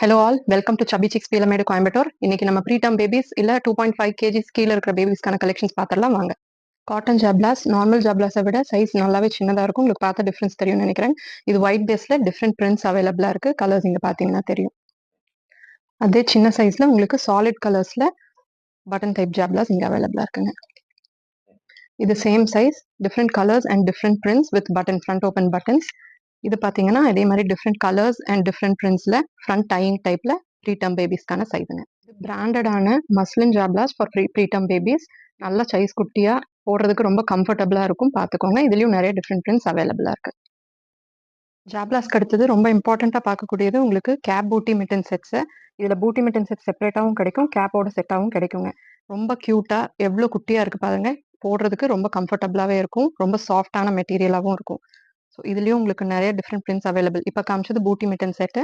Hello all, welcome to சபி six Peelamedu Coimbatore. இன்னைக்கு நம்ம ப்ரீடம் பேபிஸ் இல்ல 2.5 kgs கீழே இருக்கிற பேபிஸ்க்கான கலெக்ஷன்ஸ் பார்த்துடலாம் வாங்க. காட்டன் ஜாப்லாஸ் நார்மல் ஜாப்லாஸை விட சைஸ் நல்லாவே சின்னதாக இருக்கும். உங்களுக்கு பார்த்த டிஃப்ரென்ஸ் தெரியும்னு நினைக்கிறேன். இது ஒயிட் பேஸ்ல டிஃப்ரெண்ட் பிரிண்ட்ஸ் அவைலபிளாக இருக்கு. கலர்ஸ் இங்கே பார்த்தீங்கன்னா தெரியும். அதே சின்ன சைஸ்ல உங்களுக்கு சாலிட் கலர்ஸ்ல பட்டன் டைப் ஜாப்லாஸ் இங்கே அவைலபிளாக இருக்குங்க. இது same size, different colours and different prints with button front open buttons. இது பார்த்தீங்கன்னா இதே மாதிரி டிஃப்ரெண்ட் கலர்ஸ் அண்ட் டிஃப்ரெண்ட் பிரிண்ட்ஸ்ல ஃப்ரண்ட் டையிங் டைப்ல ப்ரீடம் பேபிஸ்க்கான சைஸுங்க. பிராண்டடான மஸ்லின் ஜாப்லாஸ் ஃபார் ப்ரீடம் பேபிஸ். நல்ல சைஸ் குட்டியா போடுறதுக்கு ரொம்ப கம்ஃபர்டபுளா இருக்கும். பார்த்துக்கோங்க. இதுலயும் நிறைய டிஃப்ரெண்ட் பிரிண்ட்ஸ் அவைலபிளா இருக்கு. ஜாப்லாஸ்க்கு அடுத்தது ரொம்ப இம்பார்ட்டண்ட்டாக பார்க்கக்கூடியது உங்களுக்கு கேப் பூட்டி மிட்டன் செட்ஸு. இதில் பூட்டி மிட்டன் செட் செப்பரேட்டாகவும் கிடைக்கும், கேப்போட செட்டாகவும் கிடைக்குங்க. ரொம்ப க்யூட்டாக எவ்வளோ குட்டியாக இருக்குது பாருங்க. போடுறதுக்கு ரொம்ப கம்ஃபர்டபுளாகவே இருக்கும். ரொம்ப சாஃப்டான மெட்டீரியலாகவும் இருக்கும். ஸோ இதுலேயும் உங்களுக்கு நிறைய டிஃப்ரெண்ட் பிரிண்ட்ஸ் அவைலபிள். இப்போ காமிச்சது பூட்டி மிட்டன் செட்டு.